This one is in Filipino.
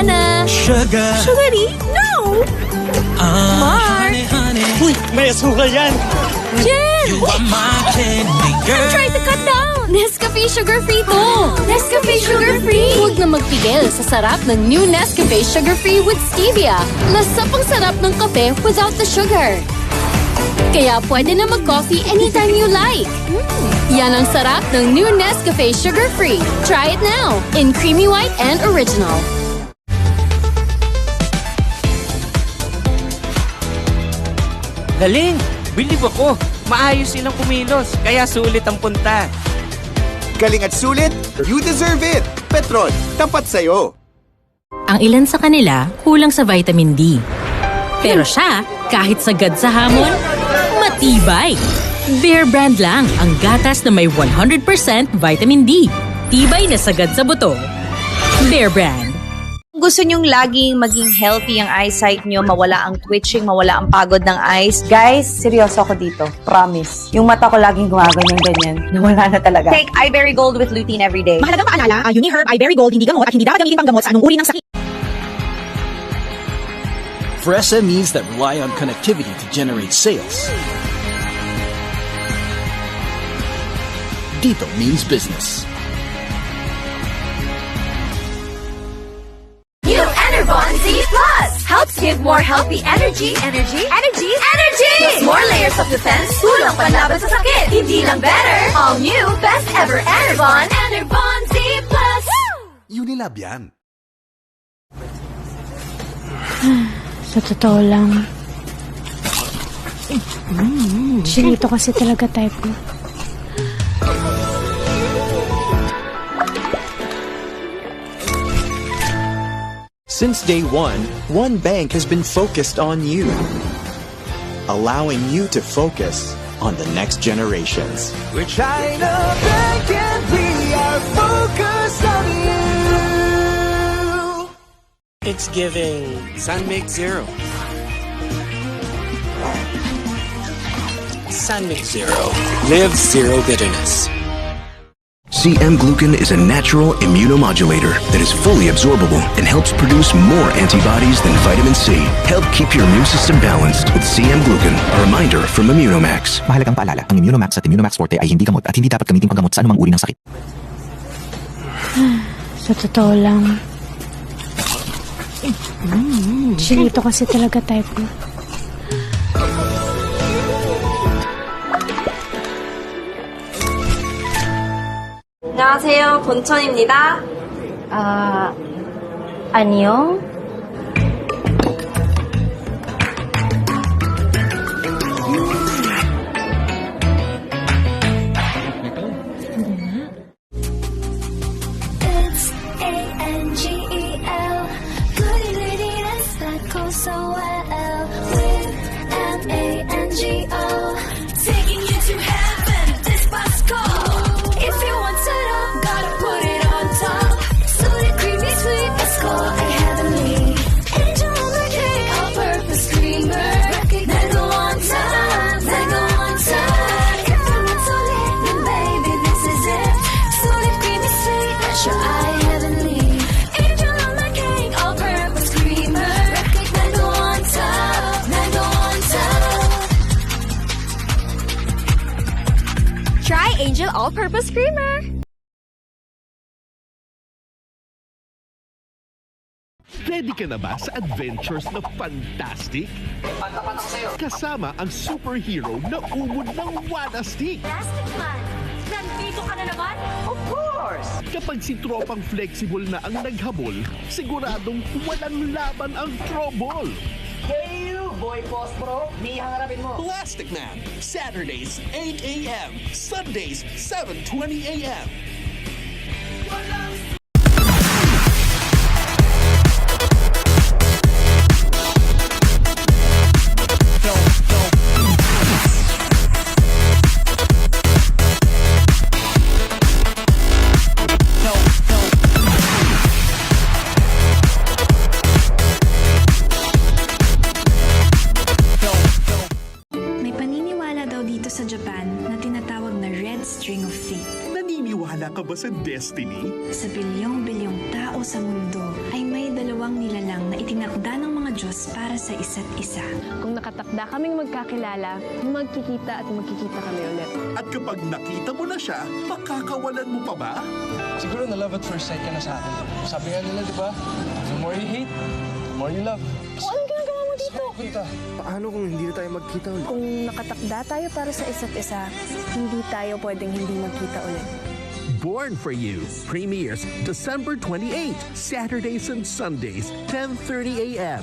Diana. Sugary? No! Mark. Uy, may asukal yan! Jen! I'm trying to cut down. Nescafe sugar-free to. Nescafe sugar-free. Huwag na magpigil sa sarap ng new Nescafe sugar-free with stevia. Lasa pang sarap ng kape without the sugar. Kaya pwede na mag-coffee anytime you like. Yan ang sarap ng new Nescafe sugar-free. Try it now in creamy white and original. Galing! Believe ako! Maayos silang kumilos, kaya sulit ang punta. Galing at sulit, you deserve it! Petron, tapat sa'yo! Ang ilan sa kanila kulang sa vitamin D. Pero siya, kahit sagad sa hamon, matibay! Bear Brand lang ang gatas na may 100% vitamin D. Tibay na sagad sa buto. Bear Brand. Gusto nyong laging maging healthy ang eyesight nyo, mawala ang twitching, mawala ang pagod ng eyes. Guys, seryoso ako dito. Promise. Yung mata ko laging gumaganyan-ganyan. Nawala na talaga. Take Iberry Gold with lutein every day. Mahalagang paalala, Uniherb Iberry Gold hindi gamot at hindi dapat gamitin panggamot sa anong uri ng sakit. For SMEs that rely on connectivity to generate sales, Dito means business. New Enervon Z Plus helps give more healthy energy. Plus more layers of defense, tulong panlaban sa sakit. Hindi lang better, all new, best ever Enervon. Enervon Z Plus. Unilab yan. Sa totoo lang, Chinito kasi talaga type ko. Since day one bank has been focused on you, allowing you to focus on the next generations. We're China Bank and we are focused on you. It's giving San Mig Zero. San Mig Zero. Live zero bitterness. CM Glucan is a natural immunomodulator that is fully absorbable and helps produce more antibodies than vitamin C. Help keep your immune system balanced with CM Glucan, a reminder from Immunomax. Mahalagang paalala, ang Immunomax at Immunomax Forte ay hindi gamot at hindi dapat gamitin panggamot sa anumang uri ng sakit. Sa totoo lang, Chinito kasi talaga type ko. 안녕하세요, 본천입니다. 안녕? It's A-N-G-E-L. Good ingredients that go so well with M-A-N-G-O. Taking you to heaven, this bus call. If you want it up, gotta put it on top. Sweet, creamy, sweet, let's go heavenly. Angel on the cake, all-purpose creamer. Then go on time, then go on time. If you want to live, then baby, this is it. Sweet, creamy, sweet, let your eye heavenly. Angel on the cake, all-purpose creamer. Then go on top, then go on top. Try Angel All-Purpose Creamer. Ready ka na ba sa adventures na fantastic? Kasama ang superhero na umod ng Wanastic. Plastic Man, nandito ka na naman? Of course! Kapag si tropang flexible na ang naghabol, siguradong walang laban ang trouble. Hey you, boy Pospro! Mia harapin mo! Plastic Man, Saturdays 8 a.m., Sundays 7:20 a.m. May paniniwala daw dito sa Japan na tinatawag na Red String of Fate. Naniniwala ka ba sa destiny? Sa bilyong-bilyong tao sa mundo ay may 2 takda ng mga Diyos para sa isa't isa. Kung nakatakda kaming magkakilala, magkikita at magkikita kami ulit. At kapag nakita mo na siya, makakawalan mo pa ba? Siguro na love at first sight ka na sa akin. Sabi nga nila, di ba? The more you hate, the more you love. Anong ginagawa mo dito? Paano kung hindi na tayo magkita ulit? Kung nakatakda tayo para sa isa't isa, hindi tayo pwedeng hindi magkita ulit. Born for You premieres December 28, Saturdays and Sundays, 10:30 a.m.